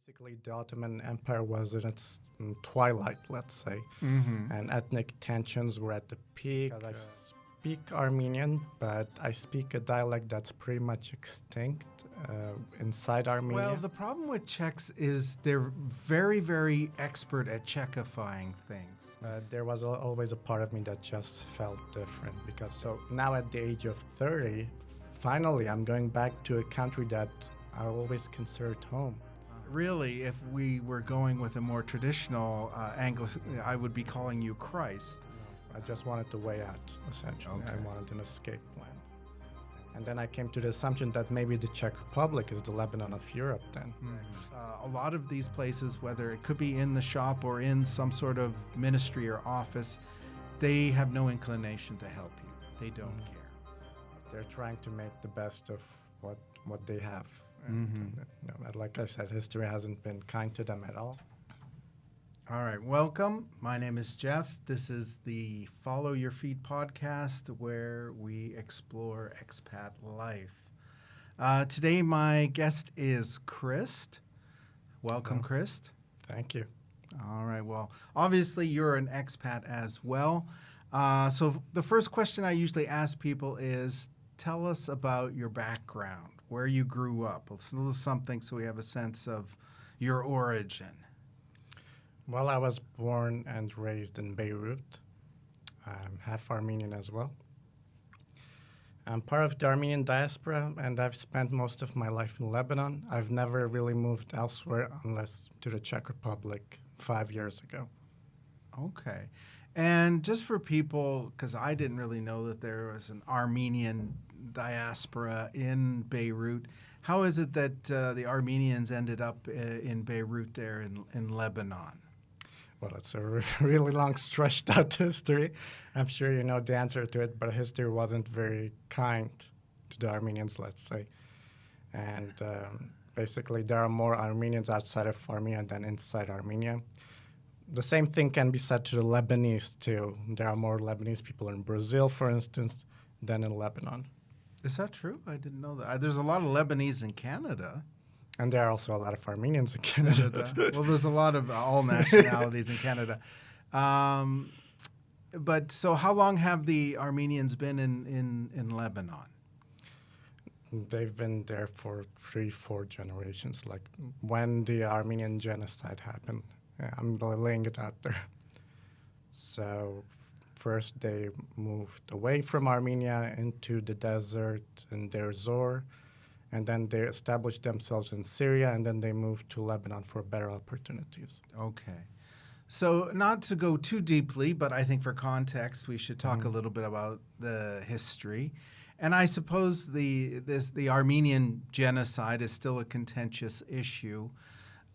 Basically, the Ottoman Empire was in its twilight, let's say, and ethnic tensions were at the peak. I speak Armenian, but I speak a dialect that's pretty much extinct inside Armenia. Well, the problem with Czechs is they're very, very expert at Czechifying things. There was always a part of me that just felt different because so now at the age of 30, finally I'm going back to a country that I always considered home. Really, if we were going with a more traditional I would be calling you Christ. I just wanted the way out, essentially. Okay. I wanted an escape plan. And then I came to the assumption that maybe the Czech Republic is the Lebanon of Europe then. A lot of these places, whether it could be in the shop or in some sort of ministry or office, they have no inclination to help you. They don't care. They're trying to make the best of what they have. And, like I said, history hasn't been kind to them at all. All right, welcome. My name is Jeff. This is the Follow Your Feet podcast where we explore expat life. Today, my guest is Christ. Welcome, Christ. Thank you. All right, well, obviously you're an expat as well. So the first question I usually ask people is, tell us about your background, where you grew up. Let's do something so we have a sense of your origin. Well, I was born and raised in Beirut. I'm half Armenian as well. I'm part of the Armenian diaspora, and I've spent most of my life in Lebanon. I've never really moved elsewhere unless to the Czech Republic 5 years ago. Okay. And just for people, because I didn't really know that there was an Armenian diaspora in Beirut, how is it that the Armenians ended up in Beirut there in Lebanon? Well, it's a really long, stretched-out history. I'm sure you know the answer to it, but history wasn't very kind to the Armenians, let's say. And basically, there are more Armenians outside of Armenia than inside Armenia. The same thing can be said to the Lebanese, too. There are more Lebanese people in Brazil, for instance, than in Lebanon. Is that true? I didn't know that. There's a lot of Lebanese in Canada. And there are also a lot of Armenians in Canada. Well, there's a lot of all nationalities in Canada. But so how long have the Armenians been in Lebanon? They've been there for 3-4 generations, like when the Armenian genocide happened. I'm laying it out there. So first they moved away from Armenia into the desert in Deir Zor, and then they established themselves in Syria, and then they moved to Lebanon for better opportunities. Okay. So not to go too deeply, but I think for context, we should talk a little bit about the history. And I suppose the Armenian genocide is still a contentious issue,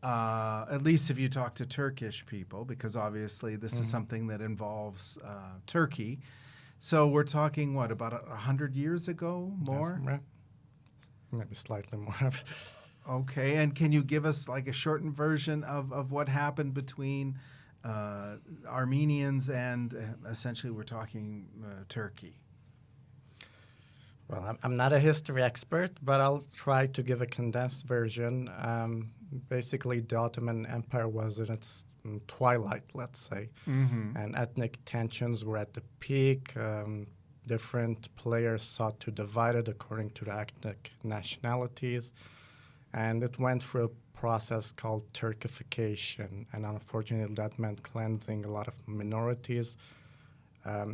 at least if you talk to Turkish people, because obviously this is something that involves Turkey. So we're talking, what, about 100 years ago, more? Right. Maybe slightly more. Okay, and can you give us like a shortened version of what happened between Armenians and essentially we're talking Turkey? Well, I'm not a history expert, but I'll try to give a condensed version. Basically, the Ottoman Empire was in its twilight, let's say, and ethnic tensions were at the peak. Different players sought to divide it according to the ethnic nationalities, and it went through a process called Turkification, and unfortunately that meant cleansing a lot of minorities,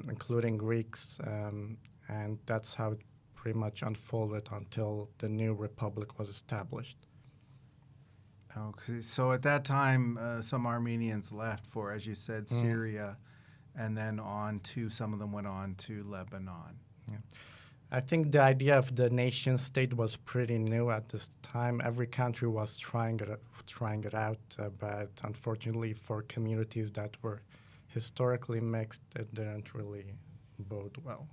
including Greeks, and that's how it pretty much unfolded until the new republic was established. Okay, so at that time, some Armenians left for, as you said, Syria, and then some of them went on to Lebanon. Yeah. I think the idea of the nation state was pretty new at this time. Every country was trying it out, but unfortunately for communities that were historically mixed, it didn't really bode well.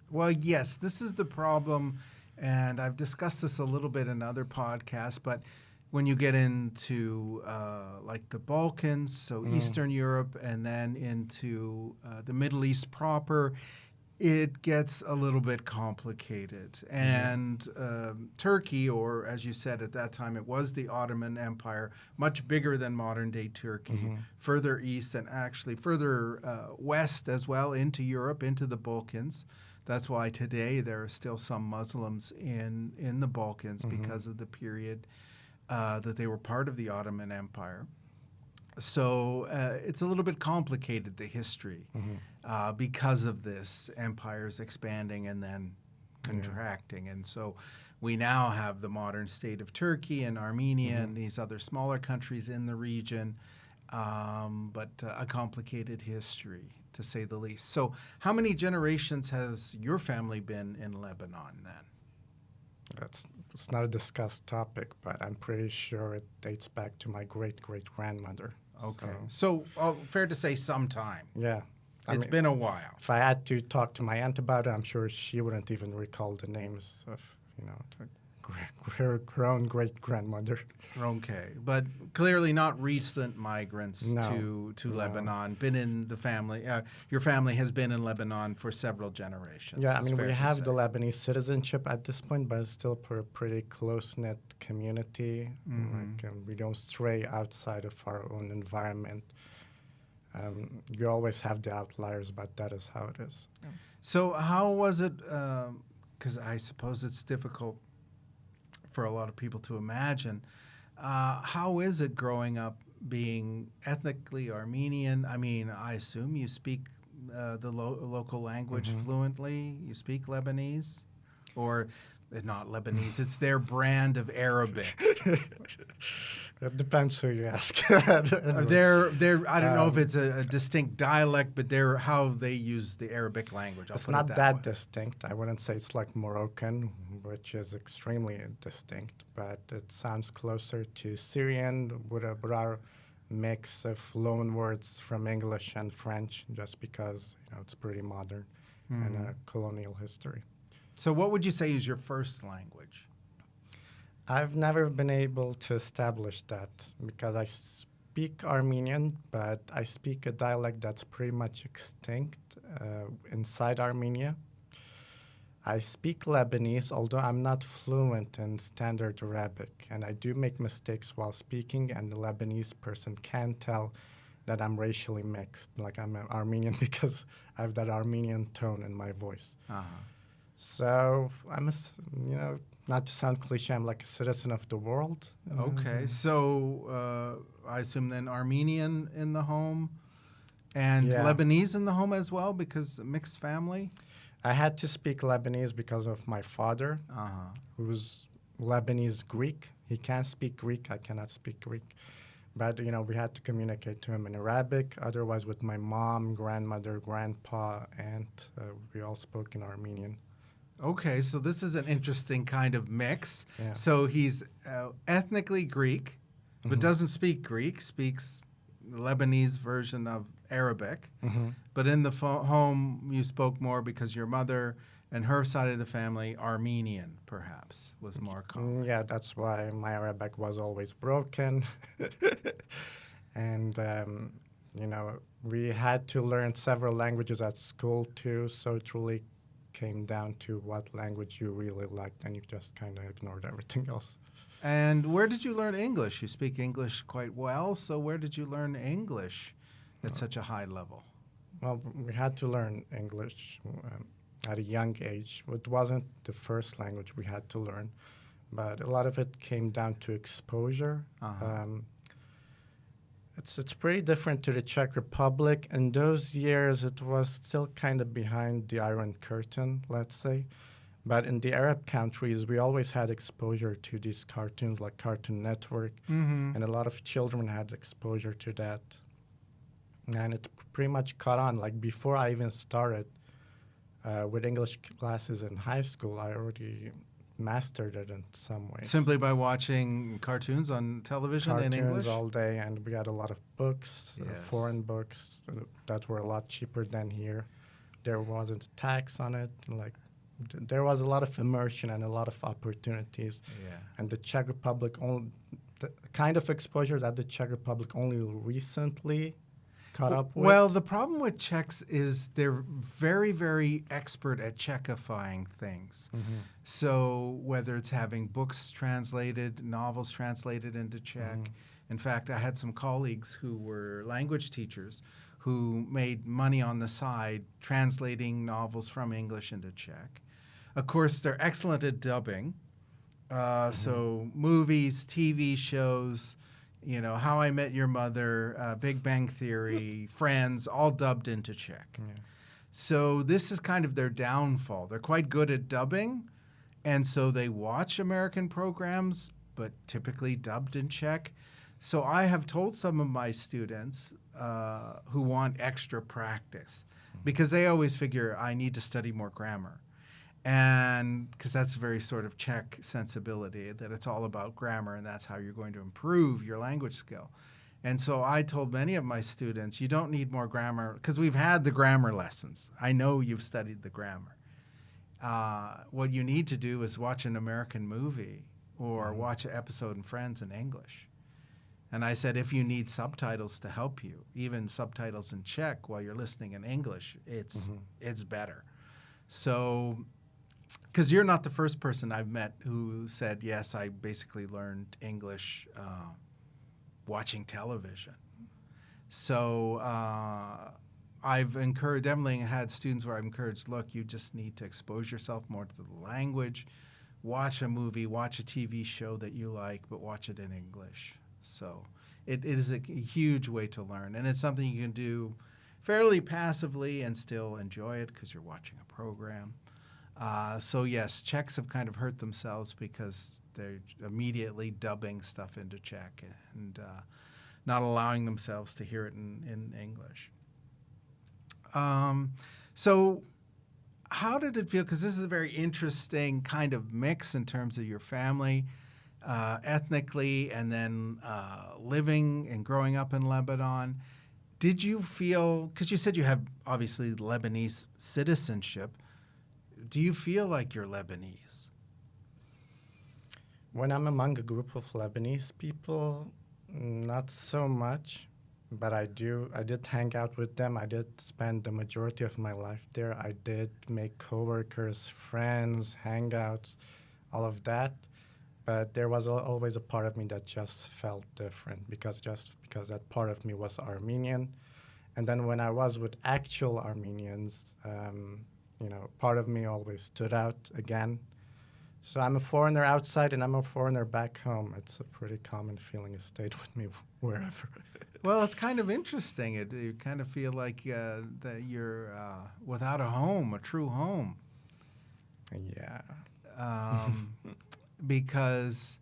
Well, yes, this is the problem, and I've discussed this a little bit in other podcasts, but when you get into like the Balkans, so Eastern Europe, and then into the Middle East proper, it gets a little bit complicated. And Turkey, or as you said at that time, it was the Ottoman Empire, much bigger than modern-day Turkey, further east and actually further west as well into Europe, into the Balkans. That's why today there are still some Muslims in the Balkans because of the period that they were part of the Ottoman Empire. So it's a little bit complicated, the history, because of this empires expanding and then contracting. And so we now have the modern state of Turkey and Armenia and these other smaller countries in the region, but a complicated history, to say the least. So how many generations has your family been in Lebanon then? It's not a discussed topic, but I'm pretty sure it dates back to my great-great-grandmother. Okay. So fair to say some time. Yeah. It's been a while. If I had to talk to my aunt about it, I'm sure she wouldn't even recall the names of, her own great-grandmother. Okay. But clearly not recent migrants to No. Lebanon. Been in the family. Your family has been in Lebanon for several generations. Yeah, I it's mean, fair we to have say. the Lebanese citizenship at this point, but it's still a pretty close-knit community. We don't stray outside of our own environment. You always have the outliers, but that is how it is. Yeah. So how was it, because I suppose it's difficult for a lot of people to imagine, how is it growing up being ethnically Armenian? I mean, I assume you speak the local language fluently. You speak Lebanese? Or not Lebanese, it's their brand of Arabic. It depends who you ask. I don't know if it's a distinct dialect, but they're how they use the Arabic language. It's not that distinct. I wouldn't say it's like Moroccan, which is extremely distinct, but it sounds closer to Syrian with a rare mix of loan words from English and French, just because it's pretty modern and a colonial history. So what would you say is your first language? I've never been able to establish that because I speak Armenian, but I speak a dialect that's pretty much extinct inside Armenia. I speak Lebanese, although I'm not fluent in standard Arabic, and I do make mistakes while speaking, and the Lebanese person can tell that I'm racially mixed, like I'm an Armenian because I have that Armenian tone in my voice. So I'm, not to sound cliche, I'm like a citizen of the world. Okay, so I assume then Armenian in the home and Lebanese in the home as well, because mixed family? I had to speak Lebanese because of my father, who's Lebanese Greek. He can speak Greek, I cannot speak Greek. But, we had to communicate to him in Arabic. Otherwise, with my mom, grandmother, grandpa, aunt, we all spoke in Armenian. Okay, so this is an interesting kind of mix. Yeah. So he's ethnically Greek, but doesn't speak Greek, speaks the Lebanese version of Arabic. But in the home, you spoke more because your mother and her side of the family, Armenian, perhaps, was more common. Yeah, that's why my Arabic was always broken. And, we had to learn several languages at school, too, so it really came down to what language you really liked, and you just kind of ignored everything else. And where did you learn English? You speak English quite well, so where did you learn English at such a high level? Well, we had to learn English at a young age. It wasn't the first language we had to learn, but a lot of it came down to exposure. It's pretty different to the Czech Republic. In those years, it was still kind of behind the Iron Curtain, let's say. But in the Arab countries, we always had exposure to these cartoons like Cartoon Network, and a lot of children had exposure to that. And it pretty much caught on. Like before I even started with English classes in high school, I already mastered it in some ways. Simply by watching cartoons on television in English? Cartoons all day, and we had a lot of books, foreign books that were a lot cheaper than here. There wasn't a tax on it. There was a lot of immersion and a lot of opportunities. Yeah. And the Czech Republic, the kind of exposure that the Czech Republic only recently caught up with? Well, the problem with Czechs is they're very, very expert at Czechifying things. So whether it's having books translated, novels translated into Czech. In fact, I had some colleagues who were language teachers who made money on the side translating novels from English into Czech. Of course, they're excellent at dubbing. So movies, TV shows, How I Met Your Mother, Big Bang Theory, Friends, all dubbed into Czech. So this is kind of their downfall. They're quite good at dubbing, and so they watch American programs, but typically dubbed in Czech. So I have told some of my students who want extra practice, because they always figure I need to study more grammar. And because that's a very sort of Czech sensibility, that it's all about grammar and that's how you're going to improve your language skill. And so I told many of my students, you don't need more grammar, because we've had the grammar lessons. I know you've studied the grammar. What you need to do is watch an American movie or watch an episode in Friends in English. And I said, if you need subtitles to help you, even subtitles in Czech while you're listening in English, it's better. So, because you're not the first person I've met who said, yes, I basically learned English watching television. So I've definitely had students where I've encouraged, look, you just need to expose yourself more to the language, watch a movie, watch a TV show that you like, but watch it in English. So it is a huge way to learn, and it's something you can do fairly passively and still enjoy it because you're watching a program. So yes, Czechs have kind of hurt themselves because they're immediately dubbing stuff into Czech and not allowing themselves to hear it in English. So how did it feel? Because this is a very interesting kind of mix in terms of your family, ethnically, and then living and growing up in Lebanon. Did you feel, because you said you have obviously Lebanese citizenship, do you feel like you're Lebanese? When I'm among a group of Lebanese people, not so much, but I did hang out with them. I did spend the majority of my life there. I did make coworkers, friends, hangouts, all of that. But there was always a part of me that just felt different because that part of me was Armenian. And then when I was with actual Armenians, part of me always stood out again. So I'm a foreigner outside and I'm a foreigner back home. It's a pretty common feeling. It stayed with me wherever. Well, it's kind of interesting. You kind of feel like that you're without a home, a true home. Yeah. Because,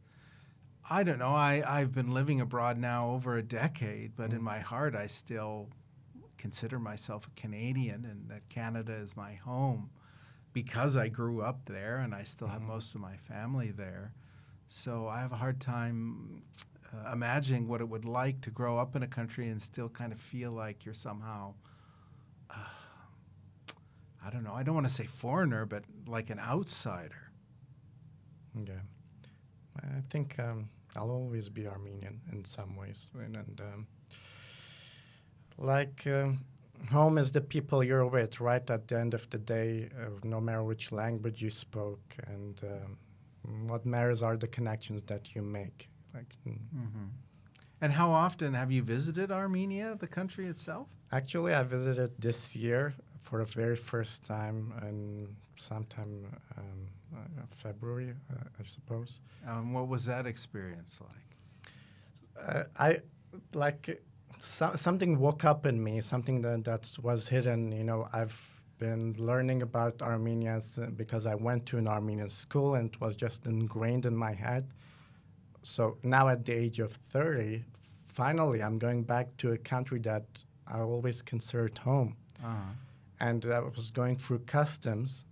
I don't know, I've been living abroad now over a decade, but in my heart I still consider myself a Canadian, and that Canada is my home because I grew up there and I still have most of my family there. So I have a hard time imagining what it would like to grow up in a country and still kind of feel like you're somehow, I don't know, I don't want to say foreigner, but like an outsider. Yeah. I think I'll always be Armenian in some ways. Home is the people you're with, right? At the end of the day, no matter which language you spoke, and what matters are the connections that you make. And how often have you visited Armenia, the country itself? Actually, I visited this year for the very first time, and sometime February, I suppose. What was that experience like? Something woke up in me, something that was hidden. I've been learning about Armenia because I went to an Armenian school and it was just ingrained in my head. So now at the age of 30, finally I'm going back to a country that I always considered home. And I was going through customs,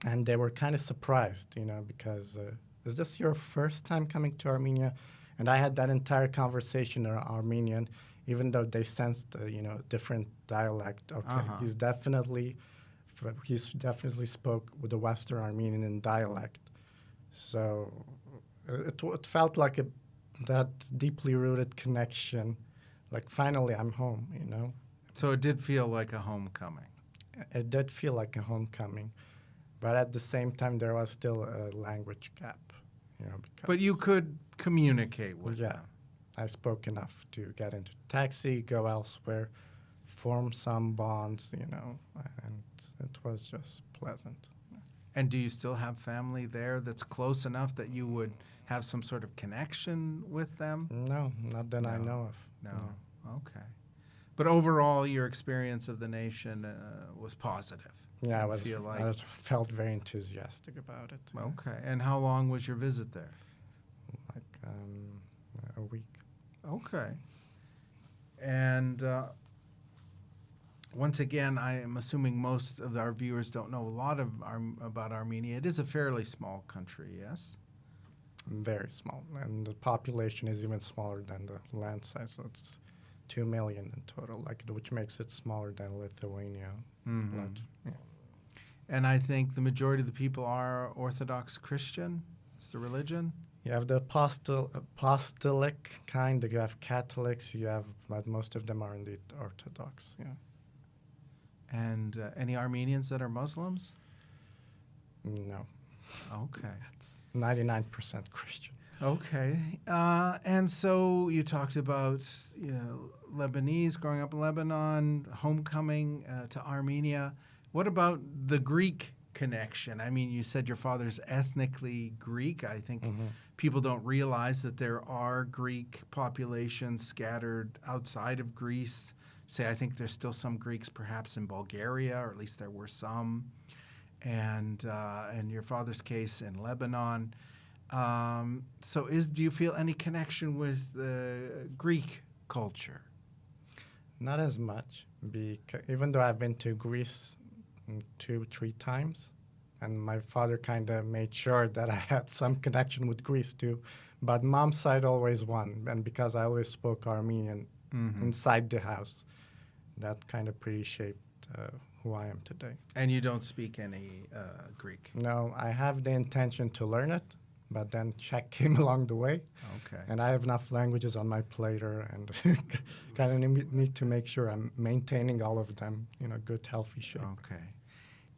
and they were kind of surprised, because is this your first time coming to Armenia? And I had that entire conversation in Armenian, even though they sensed, different dialect. Okay, he definitely spoke with the Western Armenian in dialect. So it felt like that deeply rooted connection like finally I'm home, you know. So it did feel like a homecoming. It did feel like a homecoming, but at the same time there was still a language gap, you know. Because But you could communicate with yeah, them. I spoke enough to get into taxi, go elsewhere, form some bonds, you know, and it was just pleasant. And do you still have family there that's close enough that you would have some sort of connection with them? No, not that I No. know of. No. Okay. But overall, your experience of the nation was positive. Yeah, You feel like I felt very enthusiastic about it. okay. And how long was your visit there? Like a week. Okay. And once again, I am assuming most of our viewers don't know a lot of about Armenia. It is a fairly small country, yes? Very small, and the population is even smaller than the land size. So it's 2 million in total, like which makes it smaller than Lithuania. Mm-hmm. Yeah. And I think the majority of the people are Orthodox Christian. It's the religion. You have the apostolic kind. You have Catholics. You have, but most of them are indeed Orthodox. Yeah. And any Armenians that are Muslims? No, Okay. it's 99% Christian. Okay. And so you talked about Lebanese, growing up in Lebanon, homecoming to Armenia. What about the Greek connection? I mean, you said your father's ethnically Greek. I think people don't realize that there are Greek populations scattered outside of Greece. I think there's still some Greeks perhaps in Bulgaria, or at least there were some. And in your father's case, in Lebanon. Do you feel any connection with Greek culture? Not as much, even though I've been to Greece 2-3 times, and my father kind of made sure that I had some connection with Greece too. But mom's side always won, and because I always spoke Armenian inside the house, that kind of pretty shaped who I am today. And you don't speak any Greek? No, I have the intention to learn it, but then Czech came along the way. Okay. And I have enough languages on my platter, and kind of need to make sure I'm maintaining all of them in a good, healthy shape. Okay.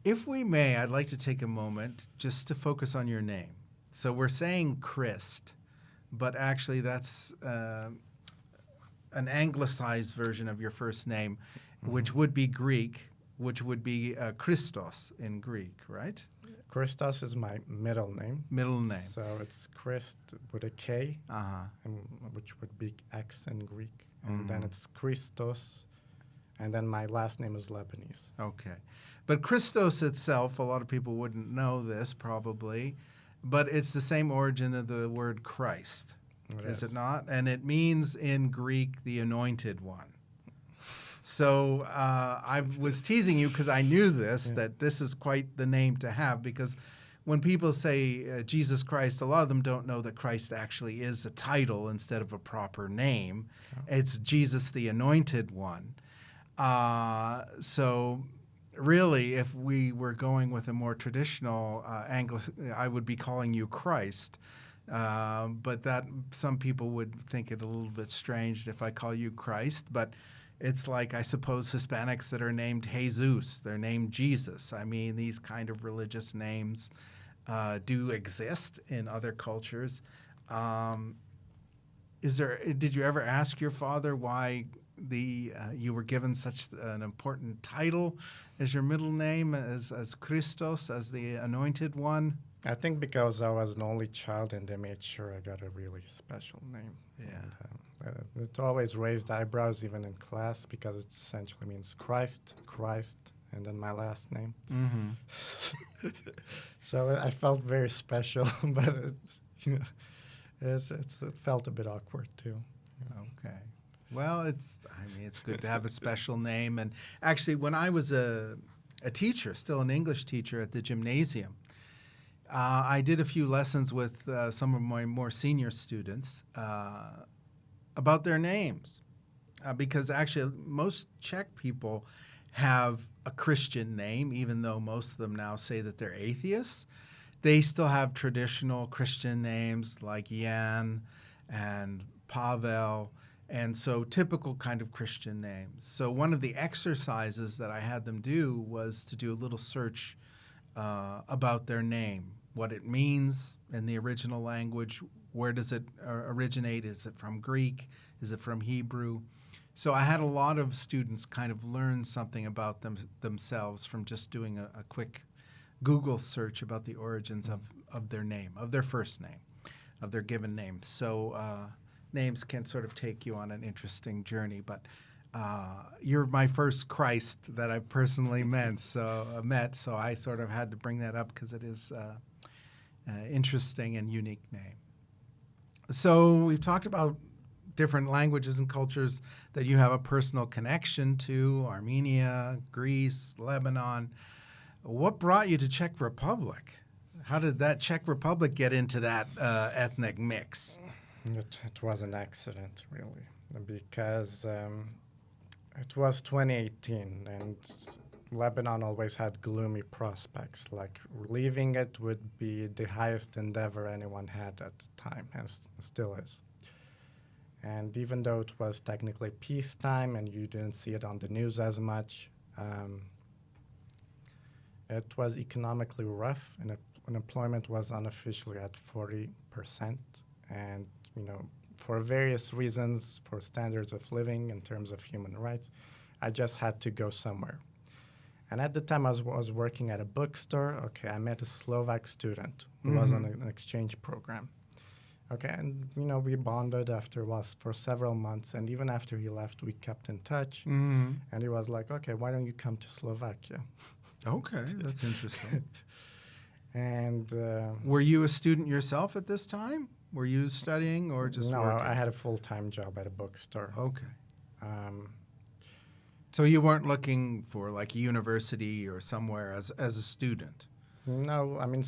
If we may, I'd like to take a moment just to focus on your name. So we're saying Christ, but actually that's an anglicized version of your first name, which would be Greek, which would be Christos in Greek, right? Christos is my middle name. Middle name. So it's Christ with a K, Uh-huh. which would be X in Greek. And then it's Christos. And then my last name is Lebanese. Okay. But Christos itself, a lot of people wouldn't know this probably, but it's the same origin of the word Christ, is it not? And it means in Greek, the anointed one. So I was teasing you because I knew this, that this is quite the name to have, because when people say Jesus Christ, a lot of them don't know that Christ actually is a title instead of a proper name. It's Jesus the Anointed One. So really, if we were going with a more traditional I would be calling you Christ. But that some people would think it a little bit strange if I call you Christ. But it's like, I suppose, Hispanics that are named Jesus, they're named Jesus. I mean, these kind of religious names do exist in other cultures. Did you ever ask your father why you were given such an important title as your middle name, as Christos, as the Anointed One? I think because I was an only child and they made sure I got a really special name. Yeah. And, it always raised eyebrows even in class because it essentially means Christ, and then my last name. Mm-hmm. So I felt very special, but it felt a bit awkward too. Okay. Well, it's good to have a special name. And actually, when I was a teacher, still an English teacher at the gymnasium, I did a few lessons with some of my more senior students about their names. Because actually, most Czech people have a Christian name, even though most of them now say that they're atheists. They still have traditional Christian names like Jan and Pavel. And so typical kind of Christian names. So one of the exercises that I had them do was to do a little search about their name, what it means in the original language, where does it originate? Is it from Greek? Is it from Hebrew? So I had a lot of students kind of learn something about themselves from just doing a quick Google search about the origins of their name, of their first name, of their given name. So names can sort of take you on an interesting journey, but you're my first Christ that I've personally met, so I sort of had to bring that up because it is an interesting and unique name. So we've talked about different languages and cultures that you have a personal connection to, Armenia, Greece, Lebanon. What brought you to Czech Republic? How did that Czech Republic get into that ethnic mix? It was an accident, really, because it was 2018, and Lebanon always had gloomy prospects. Like, leaving it would be the highest endeavor anyone had at the time, and still is. And even though it was technically peacetime and you didn't see it on the news as much, it was economically rough, and unemployment was unofficially at 40%. And for various reasons, for standards of living, in terms of human rights, I just had to go somewhere. And at the time, I was working at a bookstore. Okay, I met a Slovak student who was on an exchange program. Okay, and we bonded for several months, and even after he left, we kept in touch. And he was like, "Okay, why don't you come to Slovakia?" Okay, that's interesting. And were you a student yourself at this time? Were you studying or just no, working? I had a full-time job at a bookstore. Okay. So you weren't looking for like a university or somewhere as a student? No, I mean,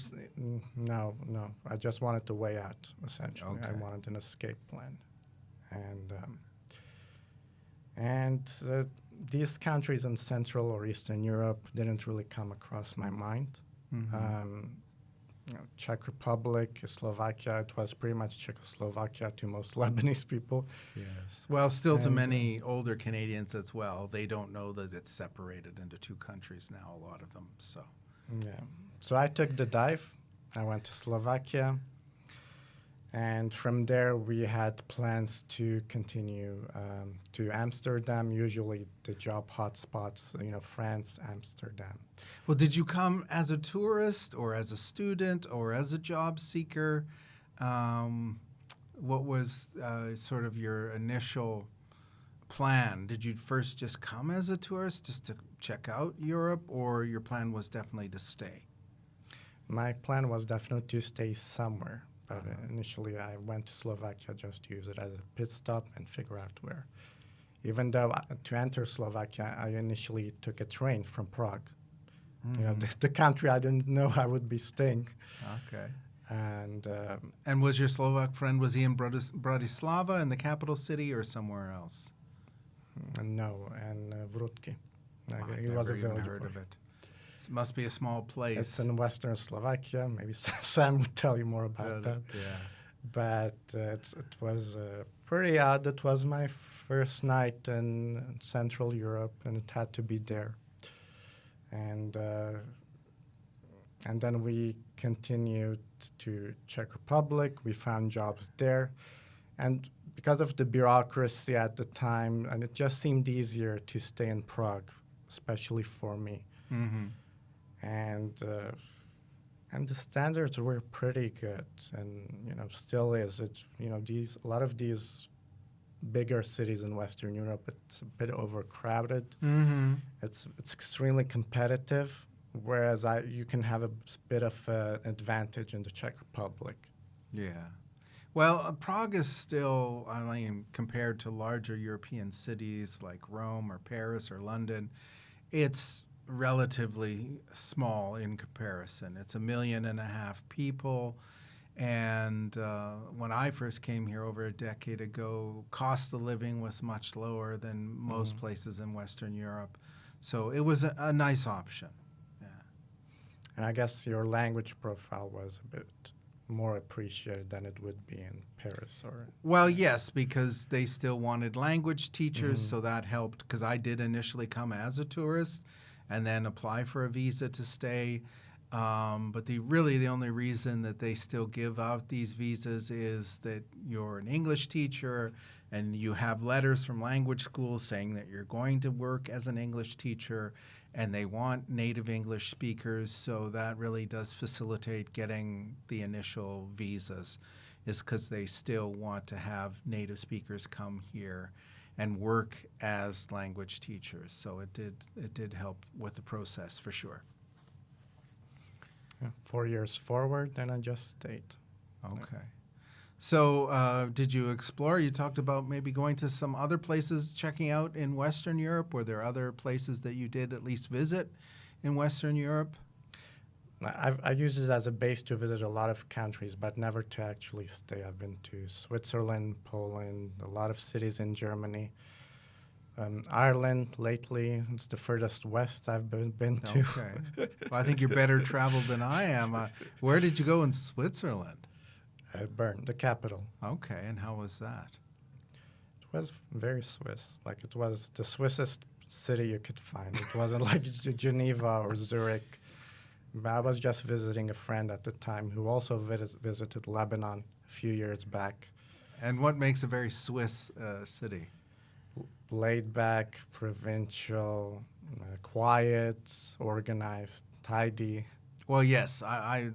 no. I just wanted to way out, essentially. Okay. I wanted an escape plan. And these countries in Central or Eastern Europe didn't really come across my mind. Czech Republic, Slovakia, it was pretty much Czechoslovakia to most Lebanese people. Yes. Well, still to many older Canadians as well. They don't know that it's separated into two countries now, a lot of them. So. Yeah. So I took the dive. I went to Slovakia. And from there, we had plans to continue to Amsterdam, usually the job hotspots, France, Amsterdam. Well, did you come as a tourist or as a student or as a job seeker? What was sort of your initial plan? Did you first just come as a tourist just to check out Europe, or your plan was definitely to stay? My plan was definitely to stay somewhere. But initially, I went to Slovakia just to use it as a pit stop and figure out where. Even though to enter Slovakia, I initially took a train from Prague. The country I didn't know I would be staying. Okay. And was your Slovak friend, was he in Bratislava, in the capital city, or somewhere else? No, and Vrutky. He was a village. Heard of it. It must be a small place. It's in western Slovakia. Maybe Sam would tell you more about that. Yeah. But it was pretty odd. It was my first night in Central Europe, and it had to be there. And then we continued to Czech Republic. We found jobs there. And because of the bureaucracy at the time, and it just seemed easier to stay in Prague, especially for me. And the standards were pretty good, and still is. It's a lot of these bigger cities in Western Europe, it's a bit overcrowded. It's extremely competitive, whereas you can have a bit of an advantage in the Czech Republic. Yeah. Well, Prague is still, I mean, compared to larger European cities like Rome or Paris or London, it's relatively small in comparison. It's 1.5 million people. And when I first came here over a decade ago, cost of living was much lower than most places in Western Europe. So it was a nice option. Yeah. And I guess your language profile was a bit more appreciated than it would be in Paris or. Well, yes, because they still wanted language teachers, so that helped. Because I did initially come as a tourist, and then apply for a visa to stay. But the only reason that they still give out these visas is that you're an English teacher and you have letters from language schools saying that you're going to work as an English teacher, and they want native English speakers. So that really does facilitate getting the initial visas, is because they still want to have native speakers come here and work as language teachers. So it did help with the process for sure. 4 years forward, then I just stayed. Okay. So did you explore? You talked about maybe going to some other places, checking out in Western Europe. Were there other places that you did at least visit in Western Europe? I use it as a base to visit a lot of countries, but never to actually stay. I've been to Switzerland, Poland, a lot of cities in Germany. Ireland lately, it's the furthest west I've been to. Okay. Well, I think you're better traveled than I am. Where did you go in Switzerland? Bern, the capital. Okay, and how was that? It was very Swiss. Like, it was the Swissest city you could find. It wasn't like Geneva or Zurich. But I was just visiting a friend at the time who also visited Lebanon a few years back. And what makes a very Swiss city? Laid back, provincial, quiet, organized, tidy. Well, yes,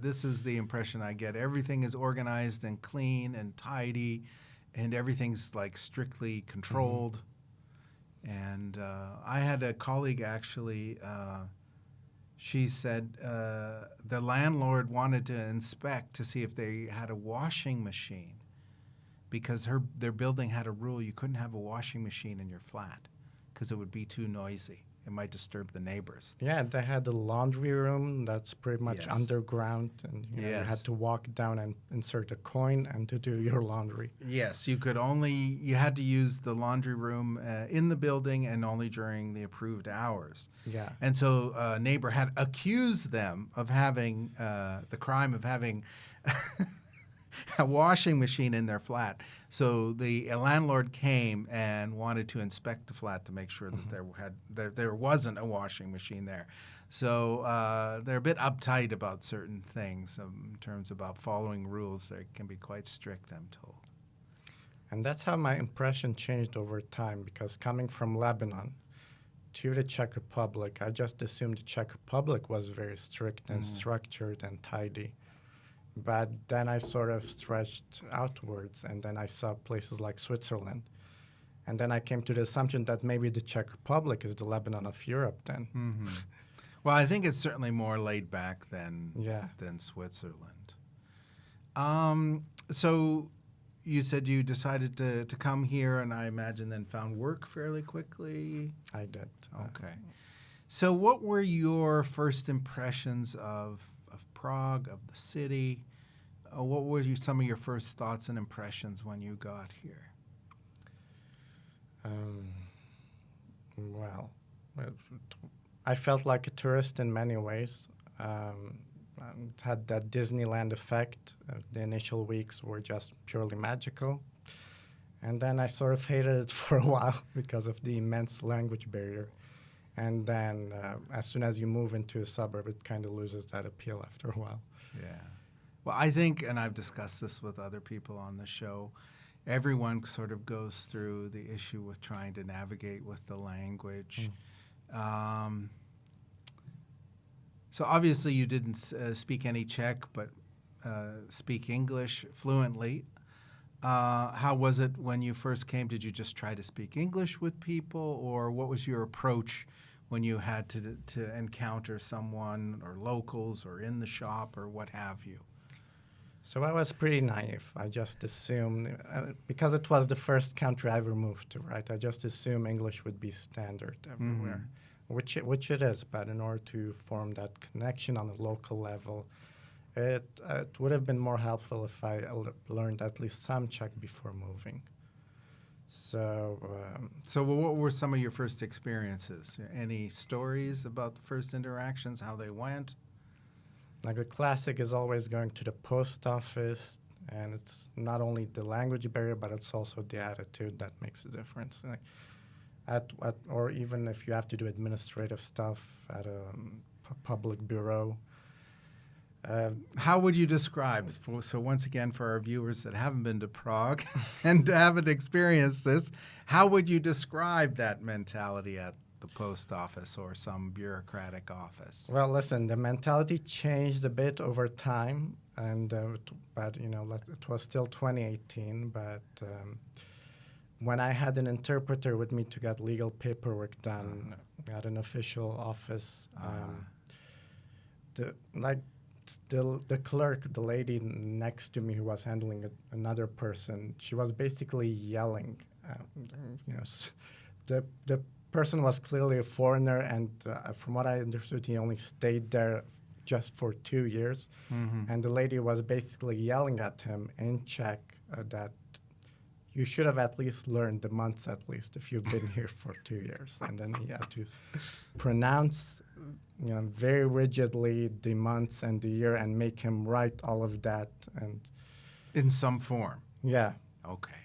this is the impression I get. Everything is organized and clean and tidy, and everything's like strictly controlled. And I had a colleague actually, she said the landlord wanted to inspect to see if they had a washing machine, because their building had a rule you couldn't have a washing machine in your flat because it would be too noisy. It might disturb the neighbors. Yeah, they had a laundry room that's pretty much Yes. underground, and you had to walk down and insert a coin and to do your laundry. Yes, you had to use the laundry room in the building and only during the approved hours. Yeah. And so a neighbor had accused them of having the crime of having a washing machine in their flat. So the landlord came and wanted to inspect the flat to make sure that there wasn't a washing machine there. So they're a bit uptight about certain things in terms about following rules. They can be quite strict, I'm told. And that's how my impression changed over time, because coming from Lebanon to the Czech Republic, I just assumed the Czech Republic was very strict and structured and tidy. But then I sort of stretched outwards, and then I saw places like Switzerland. And then I came to the assumption that maybe the Czech Republic is the Lebanon of Europe then. Mm-hmm. Well, I think it's certainly more laid back than Switzerland. So you said you decided to come here, and I imagine then found work fairly quickly. I did. Okay. So what were your first impressions of Prague, of the city? What were some of your first thoughts and impressions when you got here? Well, I felt like a tourist in many ways. It had that Disneyland effect. The initial weeks were just purely magical. And then I sort of hated it for a while because of the immense language barrier. And then as soon as you move into a suburb, it kind of loses that appeal after a while. Yeah. Well, I think, and I've discussed this with other people on the show, everyone sort of goes through the issue with trying to navigate with the language. So obviously you didn't speak any Czech, but speak English fluently. How was it when you first came? Did you just try to speak English with people, or what was your approach when you had to encounter someone or locals or in the shop or what have you? So I was pretty naive. I just assumed, because it was the first country I ever moved to, right? I just assumed English would be standard everywhere, which it is. But in order to form that connection on a local level, it would have been more helpful if I learned at least some Czech before moving. So what were some of your first experiences? Any stories about the first interactions, how they went? Like the classic is always going to the post office, and it's not only the language barrier, but it's also the attitude that makes a difference. Like or even if you have to do administrative stuff at a public bureau. How would you describe, so once again for our viewers that haven't been to Prague and haven't experienced this, how would you describe that mentality at the post office or some bureaucratic office? Well, listen, the mentality changed a bit over time, and but it was still 2018. But when I had an interpreter with me to get legal paperwork done at an official office, the clerk, the lady next to me who was handling another person, she was basically yelling. The person was clearly a foreigner, and from what I understood, he only stayed there just for 2 years. Mm-hmm. And the lady was basically yelling at him in Czech that you should have at least learned the months at least if you've been here for 2 years. And then he had to pronounce very rigidly the months and the year and make him write all of that. And in some form. Yeah. Okay.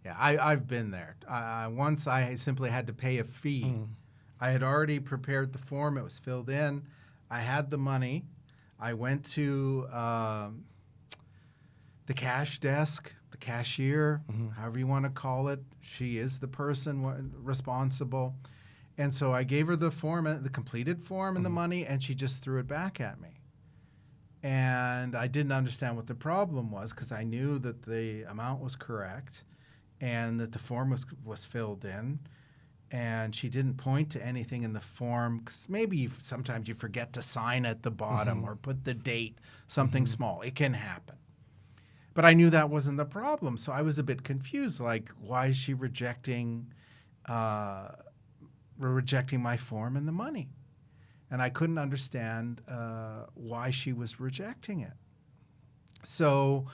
Yeah, I've been there. Once I simply had to pay a fee. Mm. I had already prepared the form. It was filled in. I had the money. I went to the cash desk, the cashier, however you want to call it. She is the person responsible. And so I gave her the form, the completed form and the money, and she just threw it back at me. And I didn't understand what the problem was because I knew that the amount was correct and that the form was filled in. And she didn't point to anything in the form because maybe sometimes you forget to sign at the bottom or put the date, something small. It can happen. But I knew that wasn't the problem, so I was a bit confused. Like, why is she rejecting my form and the money? And I couldn't understand why she was rejecting it. So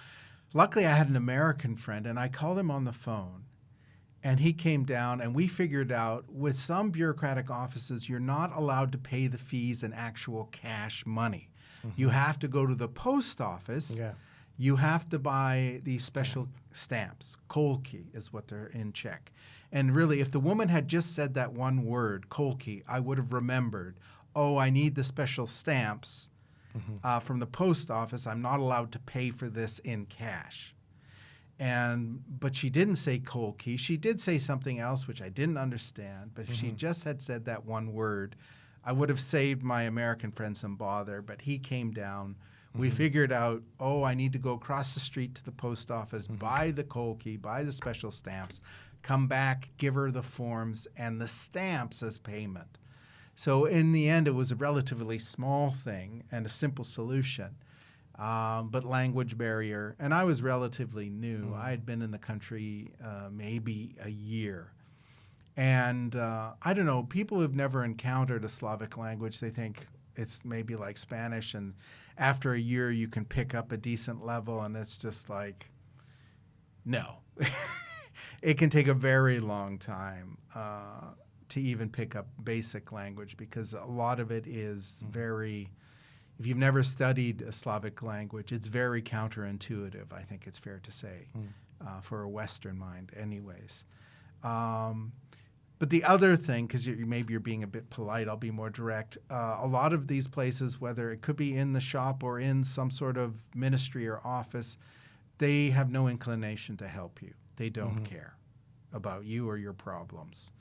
luckily I had an American friend, and I called him on the phone, and he came down, and we figured out with some bureaucratic offices, you're not allowed to pay the fees in actual cash money. You have to go to the post office. Yeah. You have to buy these special stamps. Kolky is what they're in Czech. And really, if the woman had just said that one word, kolky, I would have remembered, oh, I need the special stamps from the post office. I'm not allowed to pay for this in cash. But she didn't say kolky. She did say something else, which I didn't understand. But if she just had said that one word, I would have saved my American friend some bother. But he came down. We figured out, oh, I need to go across the street to the post office, buy the kolky, buy the special stamps, come back, give her the forms and the stamps as payment. So in the end, it was a relatively small thing and a simple solution, but language barrier. And I was relatively new. I had been in the country maybe a year. And I don't know, people who've never encountered a Slavic language, they think it's maybe like Spanish, and after a year you can pick up a decent level, and it's just like, no. It can take a very long time to even pick up basic language because a lot of it is very, if you've never studied a Slavic language, it's very counterintuitive, I think it's fair to say, for a Western mind anyways. But the other thing, because maybe you're being a bit polite, I'll be more direct. A lot of these places, whether it could be in the shop or in some sort of ministry or office, they have no inclination to help you. They don't care about you or your problems.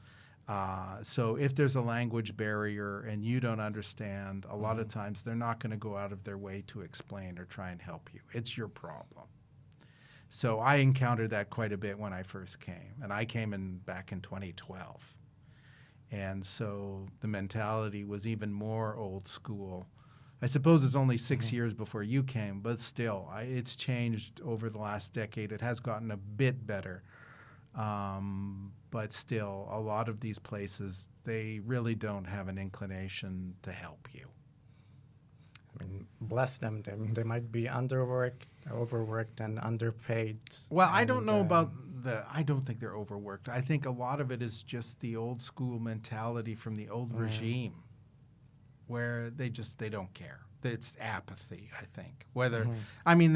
So if there's a language barrier and you don't understand, a lot of times they're not going to go out of their way to explain or try and help you. It's your problem. So I encountered that quite a bit when I first came. And I came back in 2012. And so the mentality was even more old school. I suppose it's only 6 years before you came, but still, it's changed over the last decade. It has gotten a bit better. But still, a lot of these places, they really don't have an inclination to help you. I mean, bless them. They might be overworked, and underpaid. Well, I don't know about I don't think they're overworked. I think a lot of it is just the old school mentality from the old regime where they don't care. It's apathy, I think. Whether, I mean,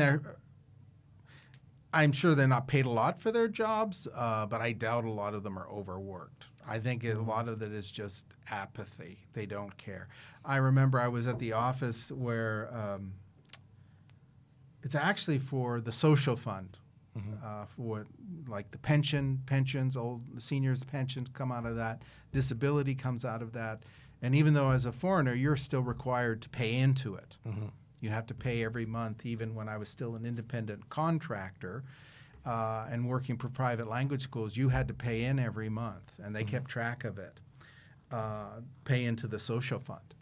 I'm sure they're not paid a lot for their jobs, but I doubt a lot of them are overworked. I think a lot of it is just apathy. They don't care. I remember I was at the office where it's actually for the social fund, for like the pensions, old seniors' pensions come out of that, disability comes out of that. And even though as a foreigner, you're still required to pay into it. You have to pay every month, even when I was still an independent contractor and working for private language schools, you had to pay in every month, and they kept track of it, pay into the social fund.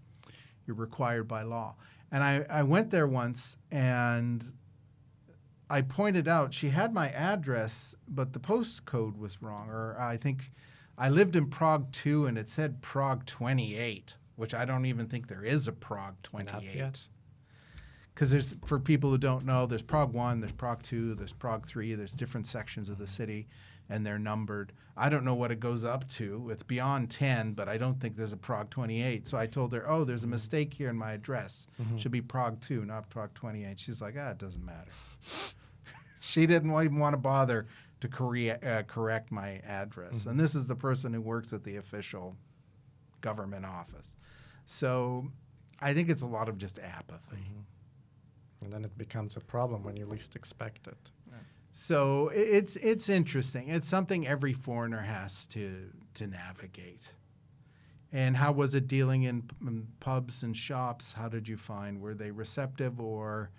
You're required by law. And I went there once, and I pointed out she had my address, but the postcode was wrong. Or I think I lived in Prague 2, and it said Prague 28, which I don't even think there is a Prague 28. Because there's, for people who don't know, there's Prague 1, there's Prague 2, there's Prague 3, there's different sections of the city, and they're numbered. I don't know what it goes up to. It's beyond 10, but I don't think there's a Prague 28. So I told her, oh, there's a mistake here in my address. Should be Prague 2, not Prague 28. She's like, it doesn't matter. She didn't even want to bother to correct my address. And this is the person who works at the official government office. So I think it's a lot of just apathy. And then it becomes a problem when you least expect it. So it's interesting. It's something every foreigner has to navigate. And how was it dealing in pubs and shops? How did you find? Were they receptive, or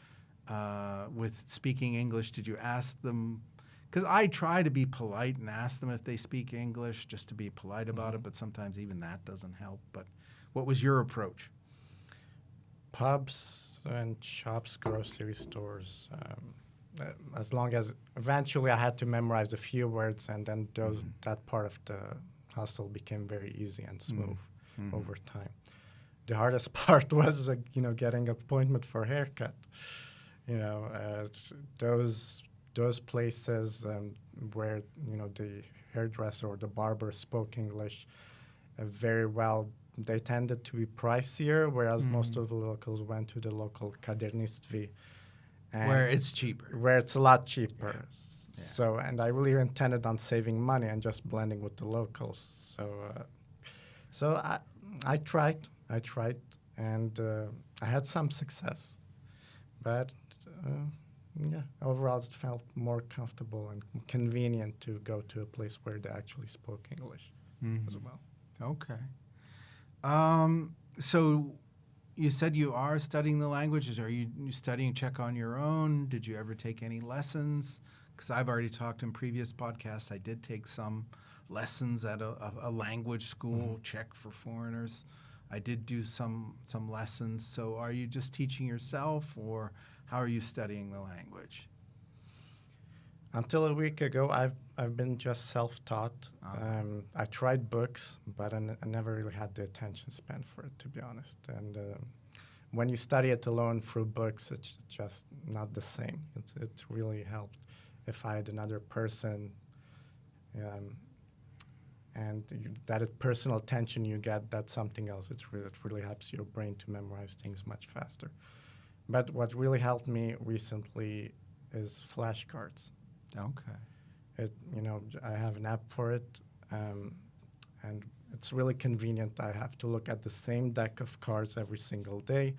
with speaking English, did you ask them? Because I try to be polite and ask them if they speak English, just to be polite about it, but sometimes even that doesn't help. But what was your approach? Pubs and shops, grocery stores. As long as eventually I had to memorize a few words, and then that part of the hustle became very easy and smooth over time. The hardest part was, getting an appointment for a haircut. Those places where the hairdresser or the barber spoke English very well. They tended to be pricier, whereas most of the locals went to the local kadernistvi. Where it's cheaper. Where it's a lot cheaper. Yeah. So, and I really intended on saving money and just blending with the locals. So I tried, and I had some success. But, overall it felt more comfortable and convenient to go to a place where they actually spoke English as well. Okay. So you said you are studying the languages. Are you studying Czech on your own? Did you ever take any lessons? Because I've already talked in previous podcasts. I did take some lessons at a language school, Czech for foreigners. I did do some lessons. So are you just teaching yourself, or how are you studying the language? Until a week ago, I've been just self-taught. I tried books, but I never really had the attention span for it, to be honest. And when you study it alone through books, it's just not the same. It really helped if I had another person, and that personal attention you get, that's something else. It really helps your brain to memorize things much faster. But what really helped me recently is flashcards. Okay. I have an app for it, and it's really convenient. I have to look at the same deck of cards every single day,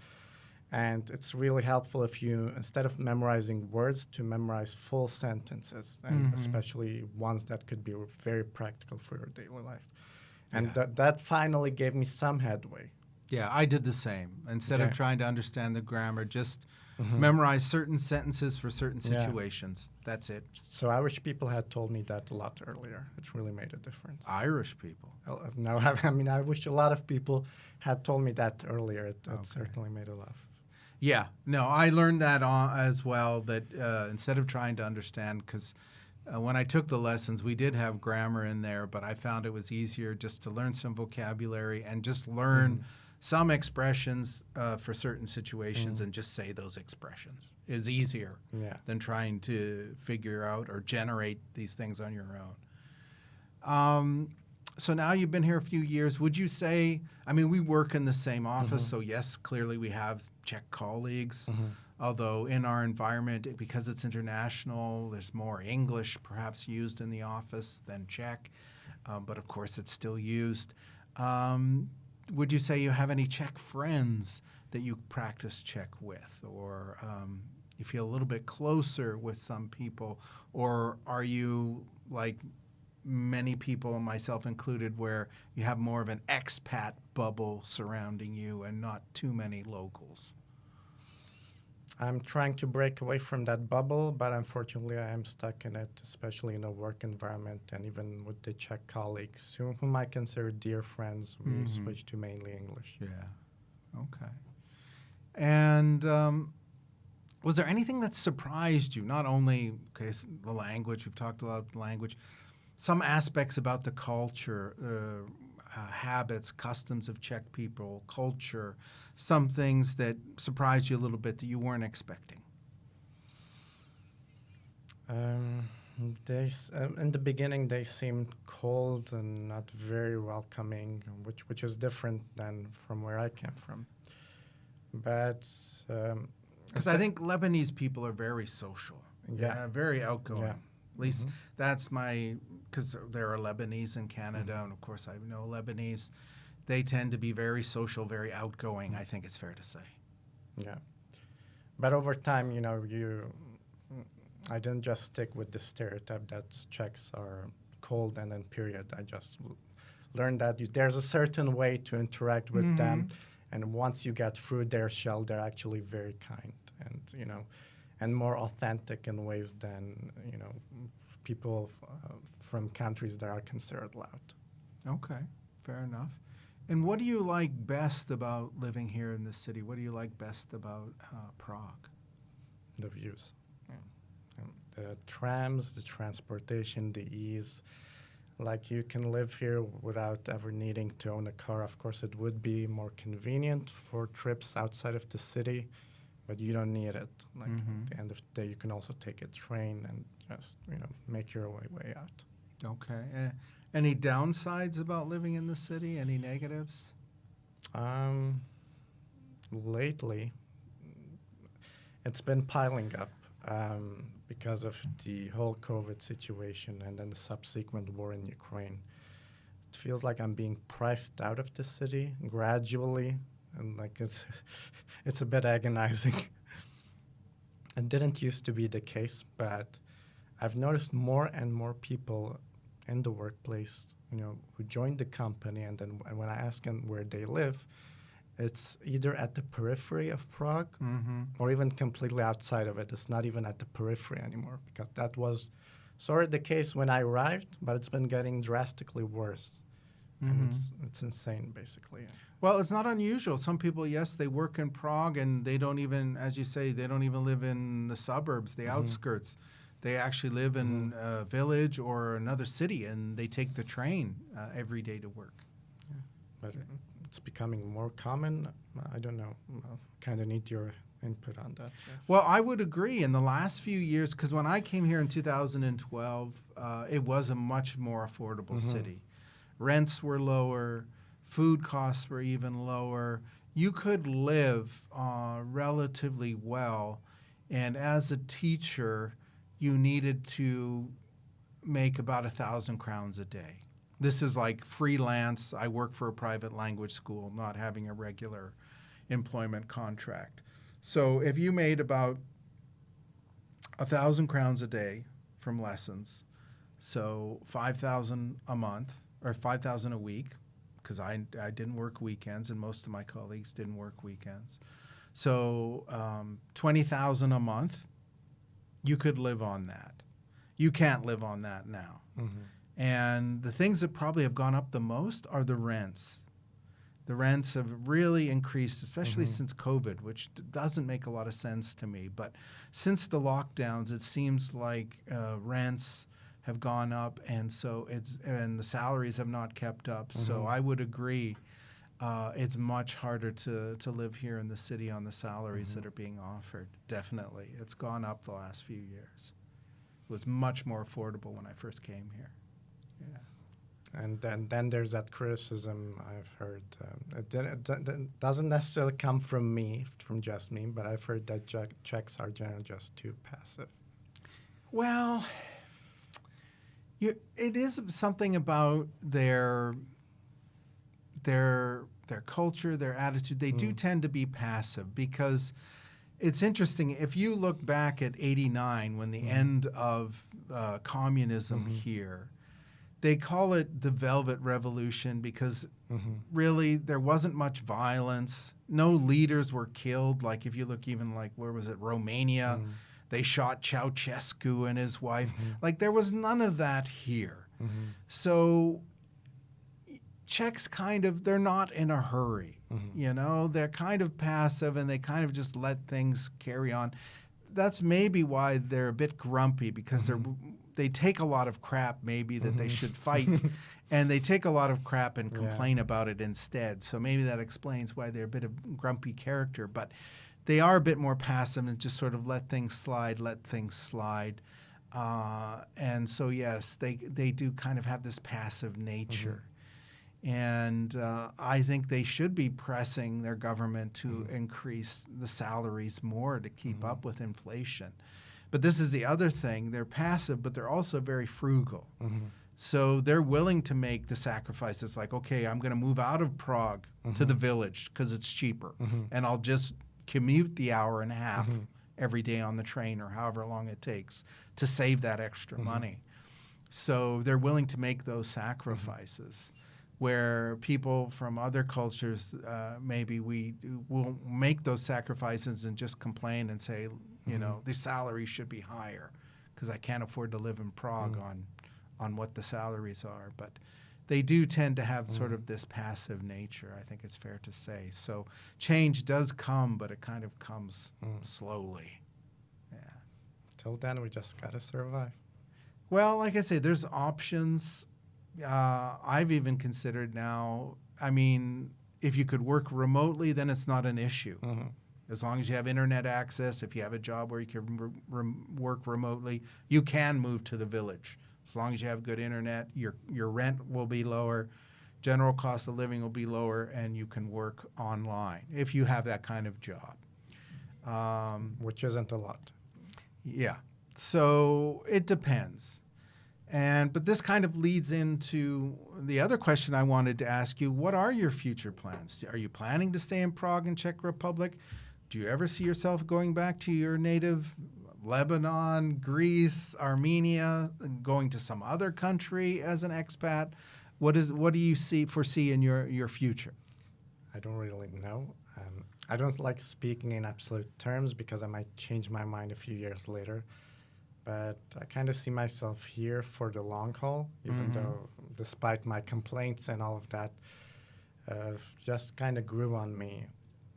and it's really helpful if you, instead of memorizing words, to memorize full sentences, and especially ones that could be very practical for your daily life. And that finally gave me some headway. Yeah, I did the same. Instead of trying to understand the grammar, just memorize certain sentences for certain situations. That's it. So I wish people had told me that a lot earlier. It really made a difference. Irish people? No, I wish a lot of people had told me that earlier. It certainly made a lot. Yeah, no, I learned that as well, that instead of trying to understand, because when I took the lessons, we did have grammar in there, but I found it was easier just to learn some vocabulary and just learn some expressions for certain situations and just say those expressions is easier than trying to figure out or generate these things on your own. So now you've been here a few years. Would you say, I mean, we work in the same office, so yes, clearly we have Czech colleagues, although in our environment, because it's international, there's more English perhaps used in the office than Czech, but of course it's still used. Would you say you have any Czech friends that you practice Czech with, or you feel a little bit closer with some people, or are you like many people, myself included, where you have more of an expat bubble surrounding you and not too many locals? I'm trying to break away from that bubble, but unfortunately I am stuck in it, especially in a work environment and even with the Czech colleagues, whom I consider dear friends. We switch to mainly English. Yeah. Okay. And was there anything that surprised you? Not only, the language, we've talked a lot about the language, some aspects about the culture, habits, customs of Czech people, culture, some things that surprised you a little bit that you weren't expecting? In the beginning, they seemed cold and not very welcoming, which is different than from where I came from. But because I think Lebanese people are very social, very outgoing. Yeah. At least that's because there are Lebanese in Canada, and of course I know Lebanese. They tend to be very social, very outgoing, I think it's fair to say. Yeah. But over time, I didn't just stick with the stereotype that Czechs are cold and then period. I just learned that there's a certain way to interact with them, and once you get through their shell, they're actually very kind and more authentic in ways than people from countries that are considered loud. Okay, fair enough. And what do you like best about living here in the city? What do you like best about Prague? The views. The trams, the transportation, the ease. Like, you can live here without ever needing to own a car. Of course, it would be more convenient for trips outside of the city, but you don't need it. Like, at the end of the day, you can also take a train and just, make your way out. Okay. Any downsides about living in the city? Any negatives? Lately, it's been piling up because of the whole COVID situation and then the subsequent war in Ukraine. It feels like I'm being priced out of the city gradually, and like it's a bit agonizing. It didn't used to be the case, but I've noticed more and more people in the workplace, who joined the company, and then when I ask them where they live, it's either at the periphery of Prague or even completely outside of it. It's not even at the periphery anymore, because that was sort of the case when I arrived, but it's been getting drastically worse. And it's insane, basically. Well, it's not unusual. Some people, yes, they work in Prague, and they don't even, as you say, they don't even live in the suburbs, the outskirts. They actually live in a village or another city, and they take the train every day to work. Yeah. But it's becoming more common. I don't know. Kind of need your input on that. Yeah. Well, I would agree. In the last few years, because when I came here in 2012, it was a much more affordable city. Rents were lower. Food costs were even lower. You could live relatively well. And as a teacher, you needed to make about 1,000 crowns a day. This is like freelance. I work for a private language school, not having a regular employment contract. So if you made about 1,000 crowns a day from lessons, so 5,000 a month or 5,000 a week, because I didn't work weekends and most of my colleagues didn't work weekends. So 20,000 a month, you could live on that. You can't live on that now. And the things that probably have gone up the most are the rents. The rents have really increased, especially since COVID, which doesn't make a lot of sense to me. But since the lockdowns, it seems like rents have gone up, and the salaries have not kept up. So I would agree, it's much harder to live here in the city on the salaries that are being offered. Definitely, it's gone up the last few years. It was much more affordable when I first came here. Yeah. And then there's that criticism I've heard. It doesn't necessarily come from me, from just me, but I've heard that Czechs are generally just too passive. Well, it is something about their culture, their attitude. They do tend to be passive because it's interesting. If you look back at '89, when the end of communism here, they call it the Velvet Revolution because really there wasn't much violence. No leaders were killed. Like if you look even like, where was it, Romania, they shot Ceausescu and his wife. Like there was none of that here. So Czechs they're not in a hurry. You know, they're kind of passive and they kind of just let things carry on. That's maybe why they're a bit grumpy because they take a lot of crap maybe that they should fight and they take a lot of crap and complain about it instead. So maybe that explains why they're a bit of grumpy character, but they are a bit more passive and just sort of let things slide. And so, yes, they do kind of have this passive nature. And I think they should be pressing their government to increase the salaries more to keep up with inflation. But this is the other thing. They're passive, but they're also very frugal. So they're willing to make the sacrifices like, okay, I'm going to move out of Prague to the village because it's cheaper. And I'll just commute the hour and a half every day on the train or however long it takes to save that extra money. So they're willing to make those sacrifices. Where people from other cultures, maybe we will make those sacrifices and just complain and say, you know, the salary should be higher because I can't afford to live in Prague on what the salaries are. But they do tend to have sort of this passive nature, I think it's fair to say. So change does come, but it kind of comes slowly. Yeah. Till then, we just got to survive. Well, like I say, there's options. I've even considered now, I mean, if you could work remotely, then it's not an issue. As long as you have internet access, if you have a job where you can work remotely, you can move to the village. As long as you have good internet, your rent will be lower, general cost of living will be lower, and you can work online if you have that kind of job. Which isn't a lot. Yeah. So it depends. But this kind of leads into the other question I wanted to ask you. What are your future plans? Are you planning to stay in Prague and Czech Republic? Do you ever see yourself going back to your native Lebanon, Greece, Armenia, going to some other country as an expat? What do you foresee in your future? I don't really know. I don't like speaking in absolute terms because I might change my mind a few years later. But I kind of see myself here for the long haul, even though despite my complaints and all of that, just kind of grew on me.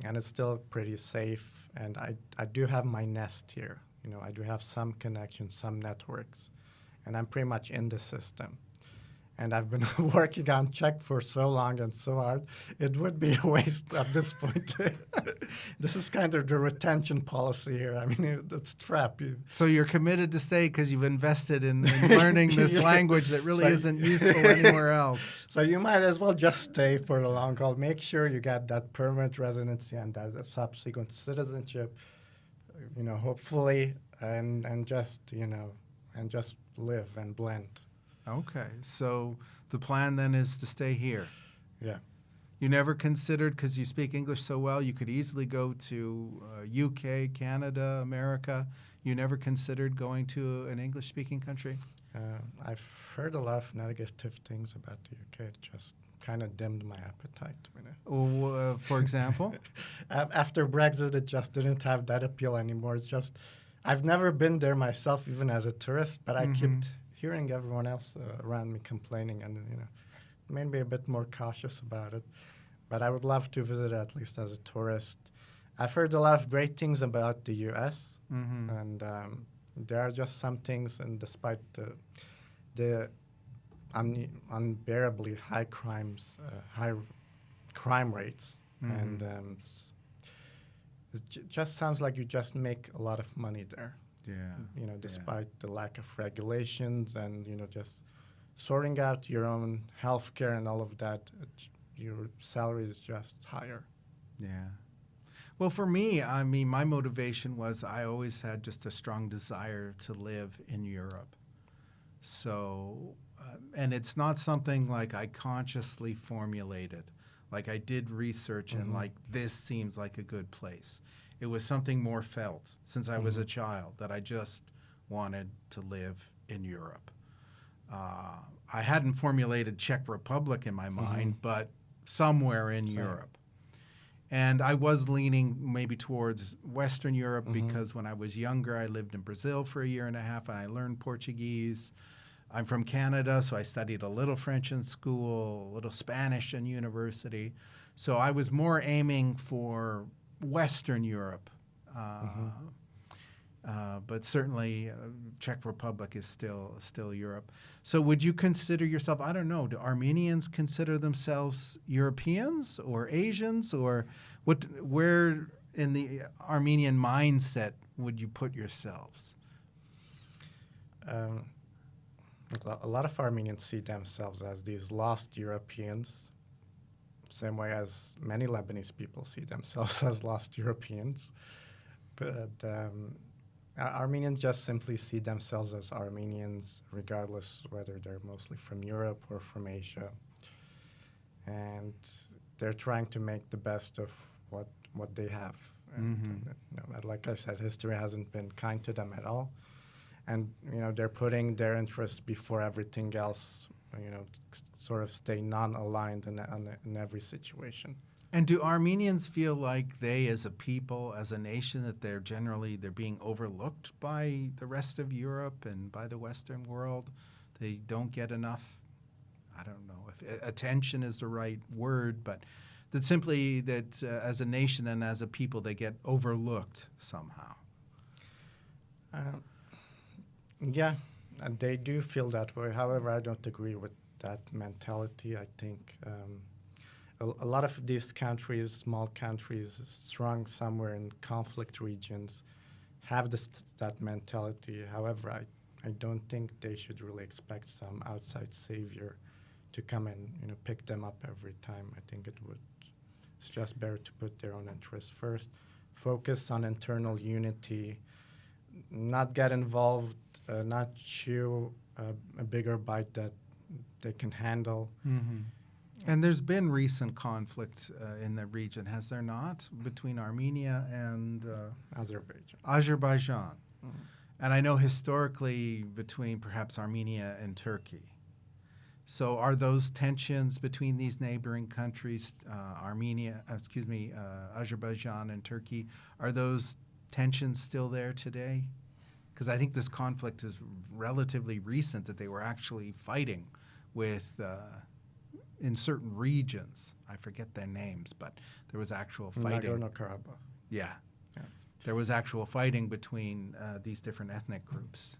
And it's still pretty safe. And I do have my nest here. You know, I do have some connections, some networks. And I'm pretty much in the system. And I've been working on Czech for so long and so hard, it would be a waste at this point. This is kind of the retention policy here. I mean, it's a trap. So you're committed to stay because you've invested in learning this language that really isn't useful anywhere else. So you might as well just stay for the long haul. Make sure you got that permanent residency and that subsequent citizenship, you know, hopefully, and just, you know, and just live and blend. Okay, so the plan then is to stay here. Yeah. You never considered, because you speak English so well, you could easily go to UK, Canada, America. You never considered going to an English-speaking country? I've heard a lot of negative things about the UK. It just kind of dimmed my appetite. You know? For example? After Brexit, it just didn't have that appeal anymore. It's just, I've never been there myself, even as a tourist, but I kept hearing everyone else around me complaining, and you know, it made me a bit more cautious about it. But I would love to visit at least as a tourist. I've heard a lot of great things about the U.S. And there are just some things, and despite the unbearably high high crime rates, and it just sounds like you just make a lot of money there. Yeah. You know, despite the lack of regulations and, you know, just sorting out your own healthcare and all of that, your salary is just higher. Yeah. Well, for me, I mean, my motivation was I always had just a strong desire to live in Europe. So, and it's not something like I consciously formulated. Like I did research and like this seems like a good place. It was something more felt since I was a child that I just wanted to live in Europe. I hadn't formulated Czech Republic in my mind, but somewhere in Europe. And I was leaning maybe towards Western Europe because when I was younger, I lived in Brazil for a year and a half and I learned Portuguese. I'm from Canada, so I studied a little French in school, a little Spanish in university. So I was more aiming for Western Europe. But certainly Czech Republic is still Europe. So would you consider yourself, I don't know, do Armenians consider themselves Europeans or Asians? Or where in the Armenian mindset would you put yourselves? A lot of Armenians see themselves as these lost Europeans, same way as many Lebanese people see themselves as lost Europeans. But Armenians just simply see themselves as Armenians, regardless whether they're mostly from Europe or from Asia. And they're trying to make the best of what they have. And, like I said, history hasn't been kind to them at all. And, they're putting their interests before everything else, sort of stay non-aligned in every situation. And do Armenians feel like they, as a people, as a nation, that they're being overlooked by the rest of Europe and by the Western world? They don't get enough, I don't know if attention is the right word, but that simply that as a nation and as a people, they get overlooked somehow. Yeah, and they do feel that way. However, I don't agree with that mentality. I think a lot of these countries, small countries, strong somewhere in conflict regions, have that mentality. However, I don't think they should really expect some outside savior to come and pick them up every time. I think it's just better to put their own interests first, focus on internal unity, not get involved, not chew a bigger bite that they can handle. And there's been recent conflict in the region, has there not, between Armenia and Azerbaijan. And I know historically between perhaps Armenia and Turkey. So are those tensions between these neighboring countries, Azerbaijan and Turkey, are those tensions still there today? Because I think this conflict is relatively recent, that they were actually fighting with in certain regions. I forget their names, but there was actual fighting. Nagorno-Karabakh. Yeah. There was actual fighting between these different ethnic groups.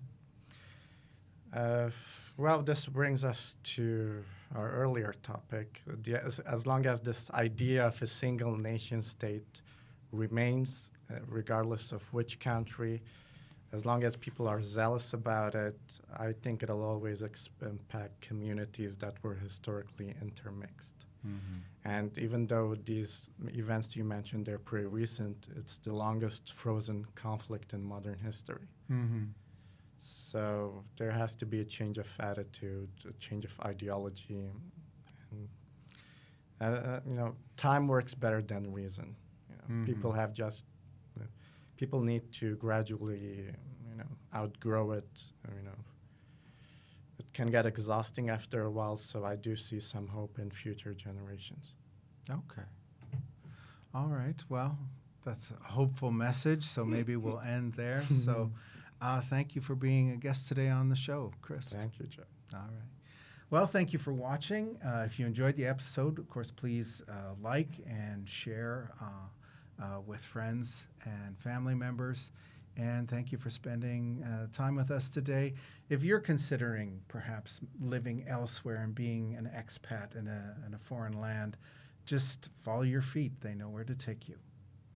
Well, this brings us to our earlier topic. As long as this idea of a single nation state remains, regardless of which country, as long as people are zealous about it, I think it'll always impact communities that were historically intermixed. And even though these events you mentioned, they're pretty recent, it's the longest frozen conflict in modern history. So there has to be a change of attitude, a change of ideology. And, time works better than reason. People have people need to gradually, outgrow it. It can get exhausting after a while, so I do see some hope in future generations. Okay. All right. Well, that's a hopeful message, so maybe we'll end there. So thank you for being a guest today on the show, Chris. Thank you, Joe. All right. Well, thank you for watching. If you enjoyed the episode, of course, please like and share with friends and family members. And thank you for spending time with us today. If you're considering perhaps living elsewhere and being an expat in a foreign land, just follow your feet. They know where to take you.